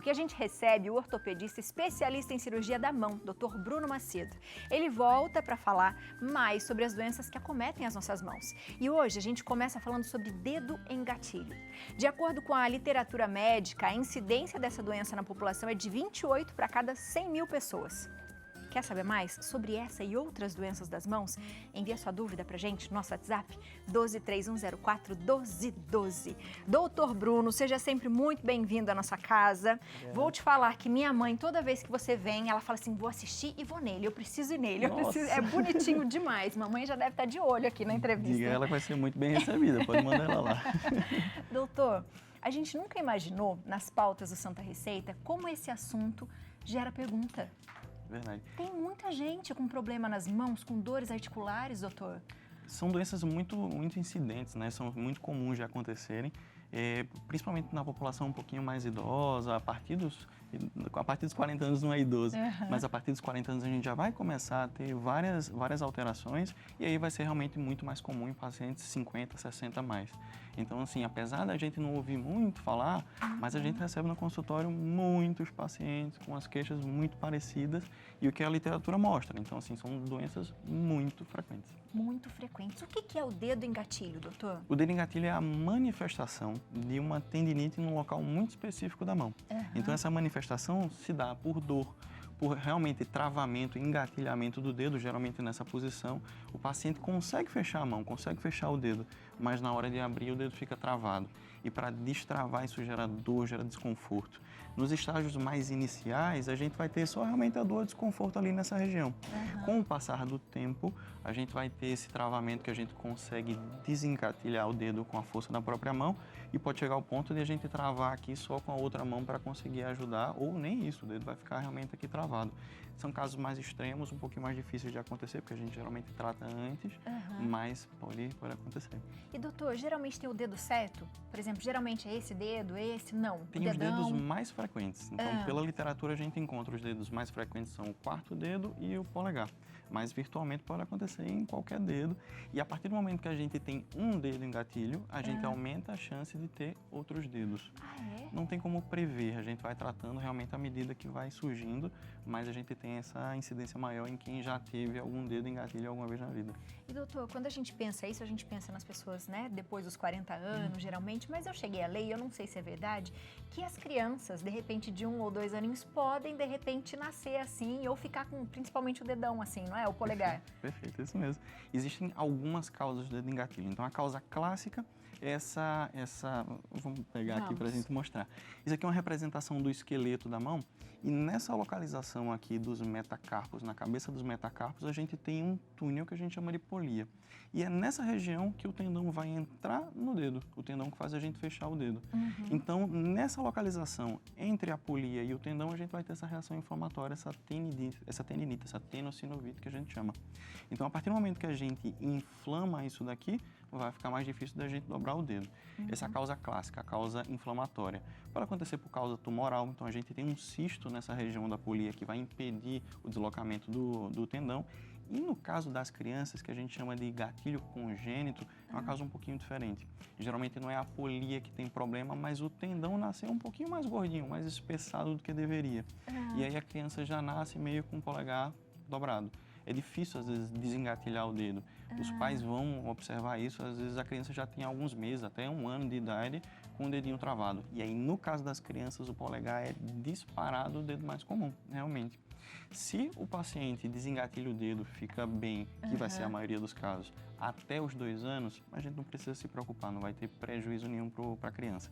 Aqui a gente recebe o ortopedista especialista em cirurgia da mão, Dr. Bruno Macedo. Ele volta para falar mais sobre as doenças que acometem as nossas mãos. E hoje a gente começa falando sobre dedo em gatilho. De acordo com a literatura médica, a incidência dessa doença na população é de 28 para cada 100 mil pessoas. Quer saber mais sobre essa e outras doenças das mãos? Envia sua dúvida pra gente no nosso WhatsApp 1231041212. Doutor Bruno, seja sempre muito bem-vindo à nossa casa. Vou te falar que minha mãe, toda vez que você vem, ela fala assim, vou assistir e vou nele, eu preciso ir nele. É bonitinho demais. Mamãe já deve estar de olho aqui na entrevista. Diga ela que vai ser muito bem recebida, pode mandar ela lá. Doutor, a gente nunca imaginou nas pautas do Santa Receita como esse assunto gera pergunta. Verdade. Tem muita gente com problema nas mãos, com dores articulares, doutor. São doenças muito incidentes, né? São muito comuns de acontecerem, principalmente na população um pouquinho mais idosa, a partir dos 40 anos não é idoso, mas a partir dos 40 anos a gente já vai começar a ter várias alterações e aí vai ser realmente muito mais comum em pacientes 50, 60 a mais. Então, assim, apesar da gente não ouvir muito falar, mas a gente recebe no consultório muitos pacientes com as queixas muito parecidas e o que a literatura mostra. Então, assim, são doenças muito frequentes. Muito frequentes. O que é o dedo em gatilho, doutor? O dedo em gatilho é a manifestação de uma tendinite num local muito específico da mão. Então, essa manifestação se dá por dor, por realmente travamento, engatilhamento do dedo, geralmente nessa posição, o paciente consegue fechar a mão, consegue fechar o dedo, mas na hora de abrir o dedo fica travado. E para destravar isso gera dor, gera desconforto. Nos estágios mais iniciais, a gente vai ter só realmente a dor e desconforto ali nessa região. Com o passar do tempo, a gente vai ter esse travamento que a gente consegue desengatilhar o dedo com a força da própria mão e pode chegar ao ponto de a gente travar aqui só com a outra mão para conseguir ajudar, ou nem isso, o dedo vai ficar realmente aqui travado. São casos mais extremos, um pouquinho mais difíceis de acontecer, porque a gente geralmente trata antes, mas pode acontecer. E doutor, geralmente tem o dedo certo? Por exemplo, geralmente é esse dedo, esse não? Tem os dedos mais frequentes. Então, pela literatura, a gente encontra os dedos mais frequentes são o quarto dedo e o polegar. Mas virtualmente pode acontecer em qualquer dedo. E a partir do momento que a gente tem um dedo em gatilho, a gente aumenta a chance de ter outros dedos. Não tem como prever, a gente vai tratando realmente à medida que vai surgindo, mas a gente tem essa incidência maior em quem já teve algum dedo em gatilho alguma vez na vida. E doutor, quando a gente pensa isso, a gente pensa nas pessoas, né, depois dos 40 anos, geralmente, mas eu cheguei a ler, e eu não sei se é verdade, que as crianças, de repente, de 1 ou 2 aninhos, podem, de repente, nascer assim, ou ficar com, principalmente, o dedão assim, não é? O polegar. Perfeito, isso mesmo. Existem algumas causas do dedo em gatilho. Então, a causa clássica é essa vamos pegar aqui para a gente mostrar. Isso aqui é uma representação do esqueleto da mão e nessa localização aqui dos metacarpos, na cabeça dos metacarpos, a gente tem um túnel que a gente chama de polia. E é nessa região que o tendão vai entrar no dedo, o tendão que faz a gente fechar o dedo. Então, nessa localização entre a polia e o tendão, a gente vai ter essa reação inflamatória, essa tendinite, essa tenossinovite que a gente chama. Então, a partir do momento que a gente inflama isso daqui, vai ficar mais difícil da gente dobrar o dedo. Essa é a causa clássica, a causa inflamatória. Pode acontecer por causa tumoral, então a gente tem um cisto nessa região da polia que vai impedir o deslocamento do tendão. E no caso das crianças, que a gente chama de gatilho congênito, é uma causa um pouquinho diferente. Geralmente não é a polia que tem problema, mas o tendão nasceu um pouquinho mais gordinho, mais espessado do que deveria. E aí a criança já nasce meio com o polegar dobrado. É difícil, às vezes, desengatilhar o dedo. Os pais vão observar isso, às vezes a criança já tem alguns meses, até 1 ano de idade, com o dedinho travado. E aí, no caso das crianças, o polegar é disparado o dedo mais comum, realmente. Se o paciente desengatilha o dedo, fica bem, que vai ser a maioria dos casos, até os 2 anos, a gente não precisa se preocupar, não vai ter prejuízo nenhum para a criança.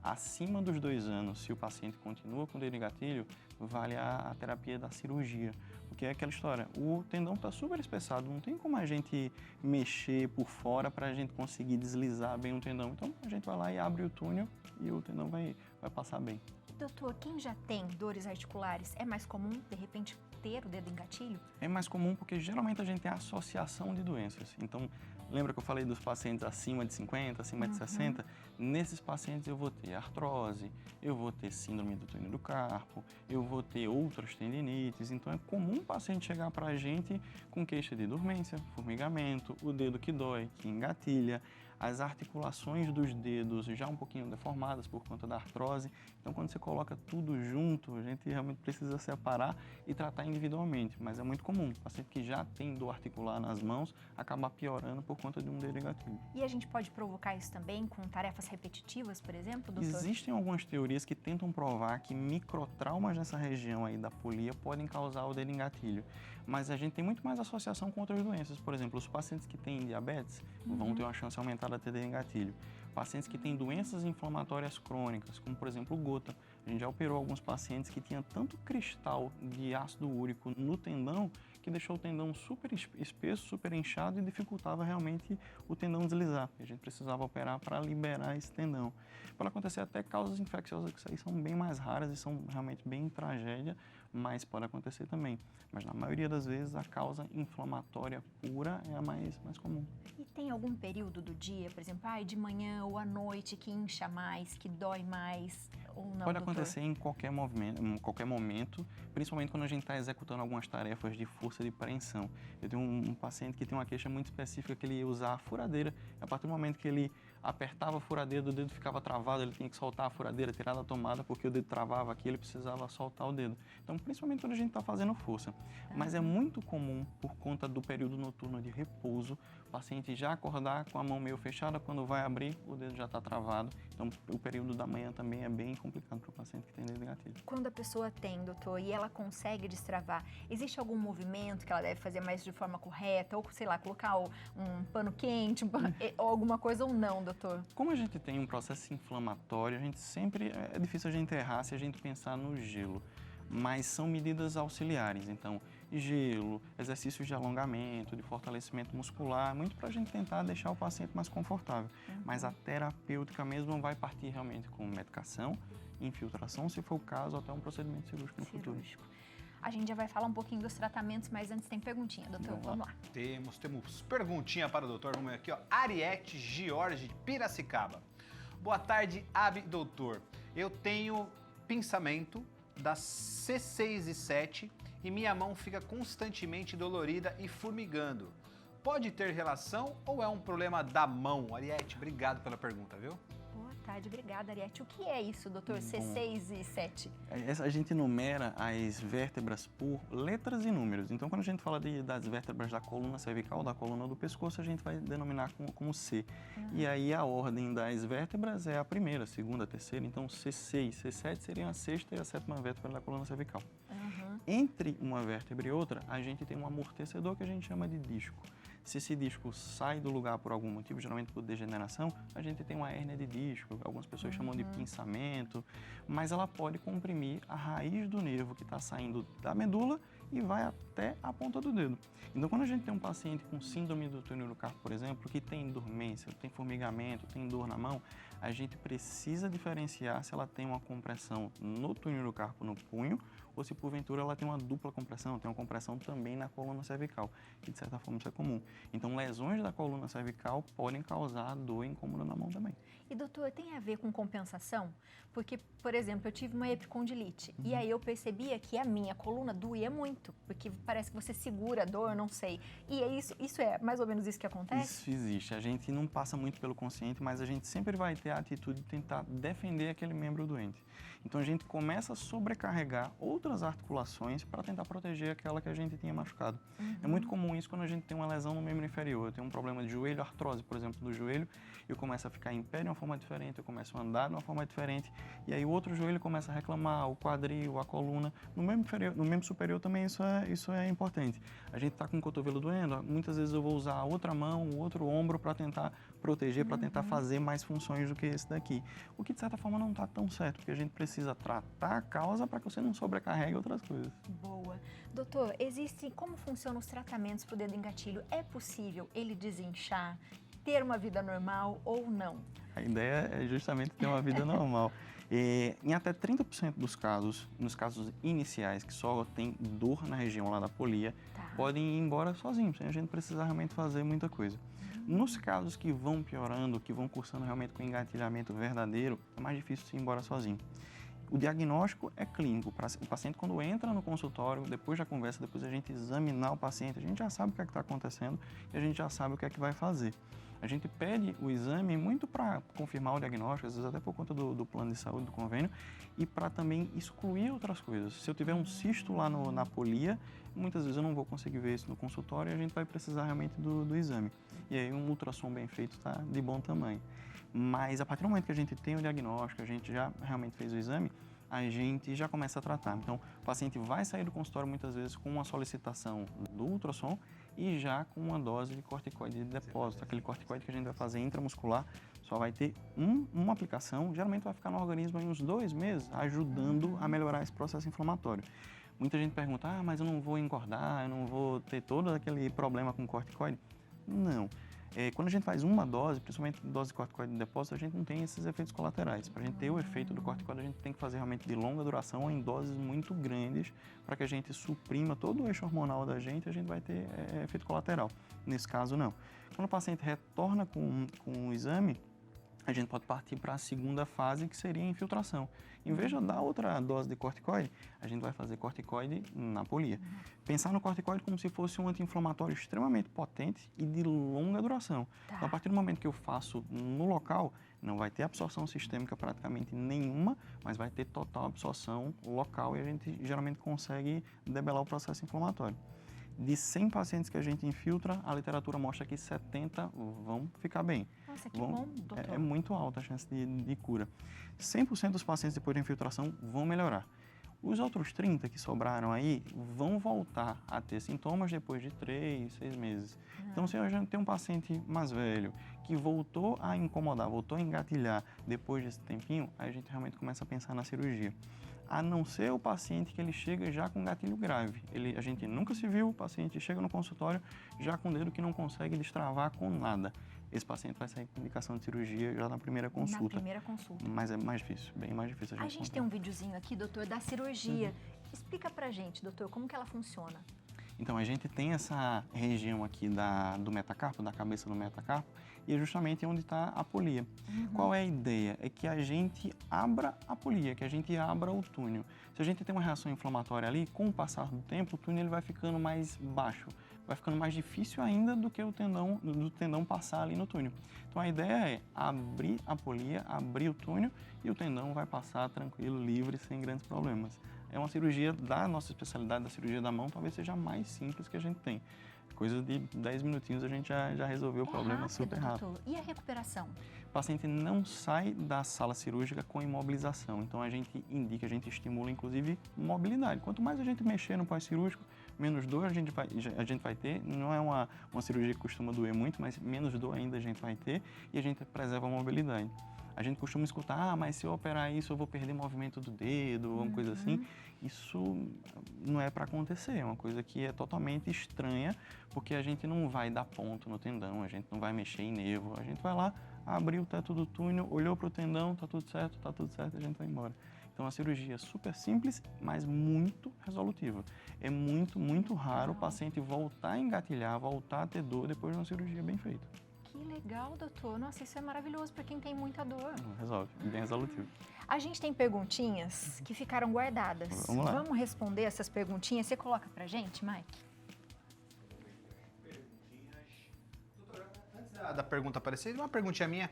Acima dos 2 anos, se o paciente continua com o dedo em gatilho, vale a terapia da cirurgia. Porque é aquela história, o tendão está super espessado, não tem como a gente mexer por fora para a gente conseguir deslizar bem o tendão. Então a gente vai lá e abre o túnel e o tendão vai passar bem. Doutor, quem já tem dores articulares, é mais comum, de repente, ter o dedo em gatilho? É mais comum porque geralmente a gente tem associação de doenças. Então, lembra que eu falei dos pacientes acima de 50, acima de 60? Nesses pacientes eu vou ter artrose, eu vou ter síndrome do túnel do carpo, eu vou ter outras tendinites. Então, é comum o paciente chegar para a gente com queixa de dormência, formigamento, o dedo que dói, que engatilha. as articulações dos dedos já um pouquinho deformadas por conta da artrose. Então, quando você coloca tudo junto, a gente realmente precisa separar e tratar individualmente, mas é muito comum. O paciente que já tem dor articular nas mãos acaba piorando por conta de um dedo engatilho. E a gente pode provocar isso também com tarefas repetitivas, por exemplo, doutor? Existem algumas teorias que tentam provar que microtraumas nessa região aí da polia podem causar o dedo engatilho, mas a gente tem muito mais associação com outras doenças. Por exemplo, os pacientes que têm diabetes vão ter uma chance aumentada de ter dedo engatilho. Pacientes que têm doenças inflamatórias crônicas, como por exemplo o gota. A gente já operou alguns pacientes que tinham tanto cristal de ácido úrico no tendão que deixou o tendão super espesso, super inchado e dificultava realmente o tendão deslizar. A gente precisava operar para liberar esse tendão. Pode acontecer até causas infecciosas, que isso aí são bem mais raras e são realmente bem tragédia, mas pode acontecer também. Mas na maioria das vezes a causa inflamatória pura é a mais comum. E tem algum período do dia, por exemplo, de manhã ou à noite, que incha mais, que dói mais ou não, Pode doutor? acontecer em qualquer momento, principalmente quando a gente está executando algumas tarefas de força de preensão. Eu tenho um paciente que tem uma queixa muito específica que ele ia usar a furadeira. A partir do momento que ele apertava a furadeira, o dedo ficava travado, ele tinha que soltar a furadeira, tirar da tomada, porque o dedo travava aqui, ele precisava soltar o dedo. Então, principalmente quando a gente está fazendo força. Mas é muito comum, por conta do período noturno de repouso, o paciente já acordar com a mão meio fechada, quando vai abrir, o dedo já está travado. Então, o período da manhã também é bem complicado para o paciente que tem dedo engatilho. Quando a pessoa tem, doutor, e ela consegue destravar, existe algum movimento que ela deve fazer mais de forma correta? Ou, sei lá, colocar um pano quente, ou alguma coisa ou não, doutor? Como a gente tem um processo inflamatório, a gente sempre, é difícil a gente errar se a gente pensar no gelo. Mas são medidas auxiliares, então gelo, exercícios de alongamento, de fortalecimento muscular, muito para a gente tentar deixar o paciente mais confortável. Mas a terapêutica mesmo vai partir realmente com medicação, infiltração, se for o caso, até um procedimento cirúrgico no futuro. A gente já vai falar um pouquinho dos tratamentos, mas antes tem perguntinha, doutor. Vamos lá. Temos perguntinha para o doutor. Vamos ver aqui, ó. Ariete George de Piracicaba. Boa tarde, doutor. Eu tenho pinçamento das C6 e 7 e minha mão fica constantemente dolorida e formigando. Pode ter relação ou é um problema da mão? Ariete, obrigado pela pergunta, viu? Boa tarde, obrigada, Ariete. O que é isso, doutor? C6 e 7? A gente numera as vértebras por letras e números. Então, quando a gente fala das vértebras da coluna cervical, da coluna do pescoço, a gente vai denominar como C. E aí, a ordem das vértebras é a primeira, a segunda, a terceira. Então, C6, C7 seriam a sexta e a sétima vértebra da coluna cervical. Entre uma vértebra e outra, a gente tem um amortecedor que a gente chama de disco. Se esse disco sai do lugar por algum motivo, geralmente por degeneração, a gente tem uma hérnia de disco, algumas pessoas chamam de pinçamento, mas ela pode comprimir a raiz do nervo que está saindo da medula e vai até a ponta do dedo. Então, quando a gente tem um paciente com síndrome do túnel do carpo, por exemplo, que tem dormência, tem formigamento, tem dor na mão, a gente precisa diferenciar se ela tem uma compressão no túnel do carpo, no punho, ou se porventura ela tem uma dupla compressão, tem uma compressão também na coluna cervical, que de certa forma isso é comum. Então, lesões da coluna cervical podem causar dor e incômodo na mão também. E doutor, tem a ver com compensação? Porque, por exemplo, eu tive uma epicondilite e aí eu percebia que a minha coluna doía muito, porque parece que você segura a dor, não sei. E é isso é mais ou menos isso que acontece? Isso existe. A gente não passa muito pelo consciente, mas a gente sempre vai ter a atitude de tentar defender aquele membro doente. Então a gente começa a sobrecarregar outras articulações para tentar proteger aquela que a gente tinha machucado. É muito comum isso quando a gente tem uma lesão no membro inferior. Eu tenho um problema de joelho, artrose, por exemplo, do joelho, eu começo a ficar em pé de uma forma diferente, eu começo a andar de uma forma diferente, e aí o outro joelho começa a reclamar, o quadril, a coluna. No membro superior também isso é importante. A gente está com o cotovelo doendo, muitas vezes eu vou usar a outra mão, o outro ombro para tentar proteger, para tentar fazer mais funções do que esse daqui. O que de certa forma não está tão certo, porque a gente precisa tratar a causa para que você não sobrecarregue outras coisas. Boa. Doutor, como funcionam os tratamentos para o dedo engatilho? É possível ele desinchar, ter uma vida normal ou não? A ideia é justamente ter uma vida normal. Em até 30% dos casos, nos casos iniciais, que só tem dor na região lá da polia, podem ir embora sozinhos, sem a gente precisar realmente fazer muita coisa. Nos casos que vão piorando, que vão cursando realmente com engatilhamento verdadeiro, é mais difícil ir embora sozinho. O diagnóstico é clínico. O paciente, quando entra no consultório, depois da conversa, depois a gente examinar o paciente, a gente já sabe o que é que está acontecendo e a gente já sabe o que é que vai fazer. A gente pede o exame muito para confirmar o diagnóstico, às vezes até por conta do plano de saúde, do convênio, e para também excluir outras coisas. Se eu tiver um cisto lá na polia, muitas vezes eu não vou conseguir ver isso no consultório e a gente vai precisar realmente do exame. E aí um ultrassom bem feito está de bom tamanho. Mas a partir do momento que a gente tem o diagnóstico, a gente já realmente fez o exame, a gente já começa a tratar. Então, o paciente vai sair do consultório muitas vezes com uma solicitação do ultrassom e já com uma dose de corticoide de depósito. Aquele corticoide que a gente vai fazer intramuscular só vai ter uma aplicação, geralmente vai ficar no organismo em uns 2 meses, ajudando a melhorar esse processo inflamatório. Muita gente pergunta, mas eu não vou engordar, eu não vou ter todo aquele problema com corticoide? Não. Quando a gente faz uma dose, principalmente dose de corticoide de depósito, a gente não tem esses efeitos colaterais. Para a gente ter o efeito do corticoide, a gente tem que fazer realmente de longa duração em doses muito grandes para que a gente suprima todo o eixo hormonal da gente, a gente vai ter efeito colateral. Nesse caso, não. Quando o paciente retorna com o exame, a gente pode partir para a segunda fase, que seria a infiltração. Em vez de dar outra dose de corticoide, a gente vai fazer corticoide na polia. Pensar no corticoide como se fosse um anti-inflamatório extremamente potente e de longa duração. Tá. Então, a partir do momento que eu faço no local, não vai ter absorção sistêmica praticamente nenhuma, mas vai ter total absorção local e a gente geralmente consegue debelar o processo inflamatório. De 100 pacientes que a gente infiltra, a literatura mostra que 70 vão ficar bem. Nossa, que bom, doutor. É muito alta a chance de cura. 100% dos pacientes depois da infiltração vão melhorar. Os outros 30 que sobraram aí vão voltar a ter sintomas depois de 3, 6 meses. Então, se a gente tem um paciente mais velho que voltou a incomodar, voltou a engatilhar depois desse tempinho, aí a gente realmente começa a pensar na cirurgia. A não ser o paciente que ele chega já com gatilho grave. A gente nunca se viu, o paciente chega no consultório já com o dedo que não consegue destravar com nada. Esse paciente vai sair com indicação de cirurgia já na primeira consulta. Na primeira consulta. Mas é mais difícil, bem mais difícil A gente tem um videozinho aqui, doutor, da cirurgia. Explica pra gente, doutor, como que ela funciona? Então, a gente tem essa região aqui do metacarpo, da cabeça do metacarpo, e é justamente onde está a polia. Qual é a ideia? É que a gente abra a polia, que a gente abra o túnel. Se a gente tem uma reação inflamatória ali, com o passar do tempo, o túnel ele vai ficando mais baixo, vai ficando mais difícil ainda do que do tendão passar ali no túnel. Então, a ideia é abrir a polia, abrir o túnel, e o tendão vai passar tranquilo, livre, sem grandes problemas. É uma cirurgia da nossa especialidade, da cirurgia da mão, talvez seja a mais simples que a gente tem. Coisa de 10 minutinhos a gente já resolveu o problema rápido, super rápido. Doutor. E a recuperação? O paciente não sai da sala cirúrgica com imobilização, então a gente indica, a gente estimula inclusive mobilidade. Quanto mais a gente mexer no pós-cirúrgico, menos dor a gente vai ter. Não é uma cirurgia que costuma doer muito, mas menos dor ainda a gente vai ter e a gente preserva a mobilidade. A gente costuma escutar, mas se eu operar isso eu vou perder movimento do dedo, uma coisa assim. Isso não é para acontecer, é uma coisa que é totalmente estranha, porque a gente não vai dar ponto no tendão, a gente não vai mexer em nervo, a gente vai lá, abrir o teto do túnel, olhou para o tendão, tá tudo certo, a gente vai embora. Então, a cirurgia é super simples, mas muito resolutiva. É muito, muito raro o paciente voltar a engatilhar, voltar a ter dor depois de uma cirurgia bem feita. Que legal, doutor. Nossa, isso é maravilhoso para quem tem muita dor. Resolve, bem resolutivo. A gente tem perguntinhas que ficaram guardadas. Vamos lá. Vamos responder essas perguntinhas. Você coloca pra gente, Mike? Antes da pergunta aparecer, uma perguntinha minha.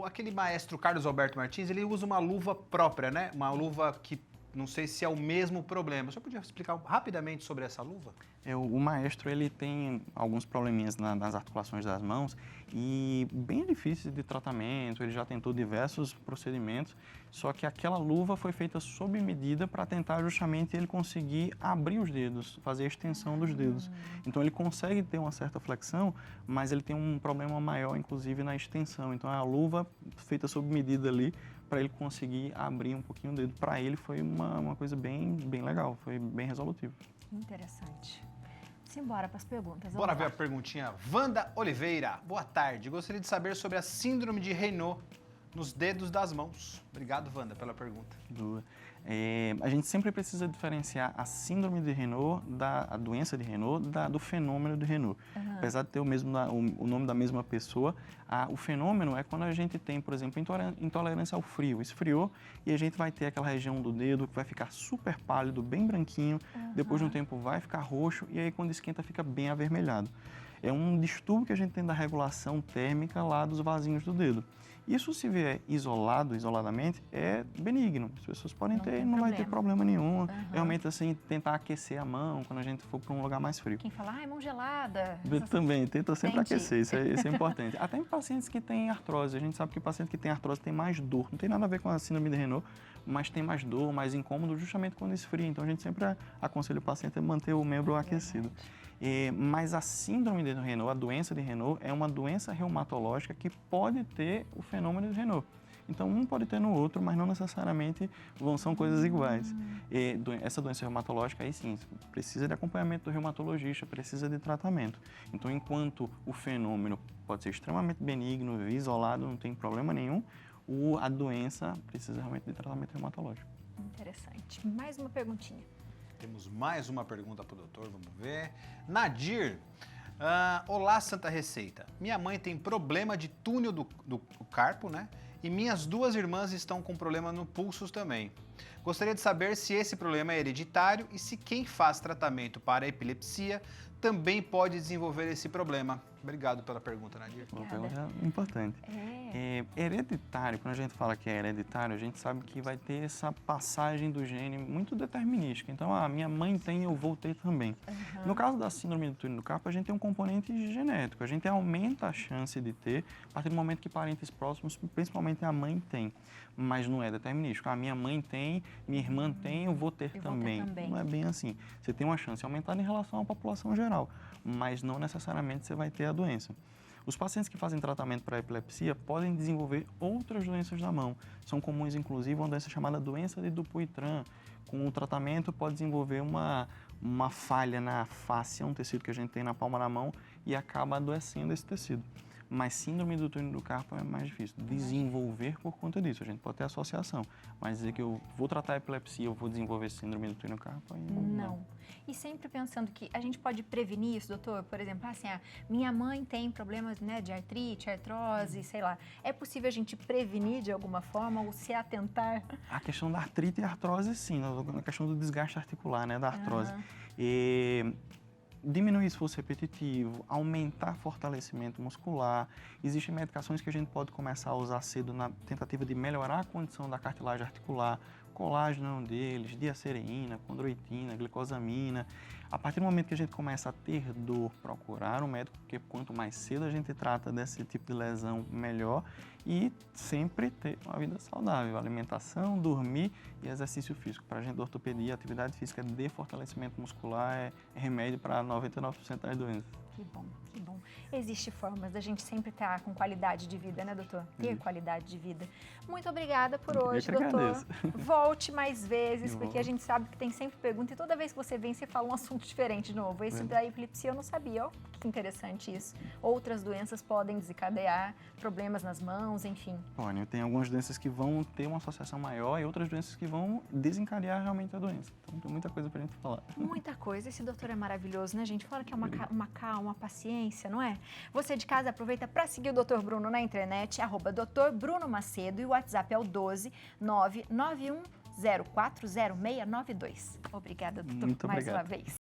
Aquele maestro Carlos Alberto Martins, ele usa uma luva própria, né? Uma luva que não sei se é o mesmo problema. Você podia explicar rapidamente sobre essa luva? O maestro ele tem alguns probleminhas nas articulações das mãos e bem difíceis de tratamento, ele já tentou diversos procedimentos, só que aquela luva foi feita sob medida para tentar justamente ele conseguir abrir os dedos, fazer a extensão dos dedos. Então ele consegue ter uma certa flexão, mas ele tem um problema maior, inclusive, na extensão. Então é a luva feita sob medida ali para ele conseguir abrir um pouquinho o dedo. Para ele foi uma coisa bem legal, foi bem resolutivo. Interessante. Simbora para as perguntas. Bora ver a perguntinha. Wanda Oliveira, boa tarde. Gostaria de saber sobre a síndrome de Raynaud nos dedos das mãos. Obrigado, Wanda, pela pergunta. A gente sempre precisa diferenciar a síndrome de Raynaud, a doença de Raynaud, do fenômeno de Raynaud. Apesar de ter o nome da mesma pessoa, o fenômeno é quando a gente tem, por exemplo, intolerância ao frio. Esfriou e a gente vai ter aquela região do dedo que vai ficar super pálido, bem branquinho, depois de um tempo vai ficar roxo e aí quando esquenta fica bem avermelhado. É um distúrbio que a gente tem da regulação térmica lá dos vasinhos do dedo. Isso, se vier isoladamente, é benigno. As pessoas podem ter, não vai ter problema nenhum. Realmente, assim, tentar aquecer a mão quando a gente for para um lugar mais frio. Quem fala, mão gelada. Também, tenta sempre aquecer, isso é importante. Até em pacientes que têm artrose. A gente sabe que o paciente que tem artrose tem mais dor. Não tem nada a ver com a síndrome de Raynaud, mas tem mais dor, mais incômodo, justamente quando esfria. Então, a gente sempre aconselha o paciente a manter o membro aquecido. Mas a síndrome de Raynaud, a doença de Raynaud, é uma doença reumatológica que pode ter o fenômeno de Raynaud. Então, um pode ter no outro, mas não necessariamente são coisas iguais. Essa doença reumatológica, aí sim, precisa de acompanhamento do reumatologista, precisa de tratamento. Então, enquanto o fenômeno pode ser extremamente benigno, isolado, não tem problema nenhum, a doença precisa realmente de tratamento reumatológico. Interessante. Mais uma perguntinha. Temos mais uma pergunta para o doutor, vamos ver. Nadir, olá Santa Receita. Minha mãe tem problema de túnel do carpo, né? E minhas 2 irmãs estão com problema no pulsos também. Gostaria de saber se esse problema é hereditário e se quem faz tratamento para a epilepsia também pode desenvolver esse problema. Obrigado pela pergunta, Nadir. Uma pergunta importante. Hereditário, quando a gente fala que é hereditário, a gente sabe que vai ter essa passagem do gene muito determinística. Então, minha mãe tem, eu vou ter também. No caso da síndrome do túnel do carpo, a gente tem um componente genético. A gente aumenta a chance de ter a partir do momento que parentes próximos, principalmente a mãe, tem. Mas não é determinístico. A minha mãe tem, minha irmã tem, eu vou ter também. Não é bem assim. Você tem uma chance aumentada em relação à população geral, mas não necessariamente você vai ter a doença. Os pacientes que fazem tratamento para epilepsia podem desenvolver outras doenças da mão. São comuns, inclusive, uma doença chamada doença de Dupuytren. Com o tratamento pode desenvolver uma falha na fáscia, um tecido que a gente tem na palma da mão, e acaba adoecendo esse tecido. Mas síndrome do túnel do carpo é mais difícil desenvolver por conta disso. A gente pode ter associação, mas dizer que eu vou tratar a epilepsia, eu vou desenvolver síndrome do túnel do carpo, aí não. E sempre pensando que a gente pode prevenir isso, doutor? Por exemplo, assim, minha mãe tem problemas, né, de artrite, artrose, sei lá. É possível a gente prevenir de alguma forma ou se atentar? A questão da artrite e artrose, sim. A questão do desgaste articular, né, da artrose. Diminuir esforço repetitivo, aumentar fortalecimento muscular. Existem medicações que a gente pode começar a usar cedo na tentativa de melhorar a condição da cartilagem articular, colágeno é um deles, diacereína, condroitina, glicosamina. A partir do momento que a gente começa a ter dor, procurar um médico, porque quanto mais cedo a gente trata desse tipo de lesão, melhor. E sempre ter uma vida saudável, alimentação, dormir e exercício físico. Para a gente da ortopedia, atividade física de fortalecimento muscular é remédio para 99% das doenças. Que bom, que bom. Existem formas da gente sempre estar com qualidade de vida, né, doutor? Ter qualidade de vida. Muito obrigada por hoje, doutor. Volte mais vezes, porque a gente sabe que tem sempre pergunta e toda vez que você vem, você fala um assunto diferente de novo. Esse da epilepsia eu não sabia, ó, que interessante isso. Outras doenças podem desencadear problemas nas mãos, enfim. Olha, tem algumas doenças que vão ter uma associação maior e outras doenças que vão desencadear realmente a doença. Então tem muita coisa pra gente falar. Muita coisa. Esse doutor é maravilhoso, né, gente? Fala que é uma calma, uma paciência, não é? Você de casa aproveita para seguir o Dr. Bruno na internet, @Dr. Bruno Macedo, e o WhatsApp é o 12 991 040692. Obrigada, doutor, Muito mais obrigado. uma vez.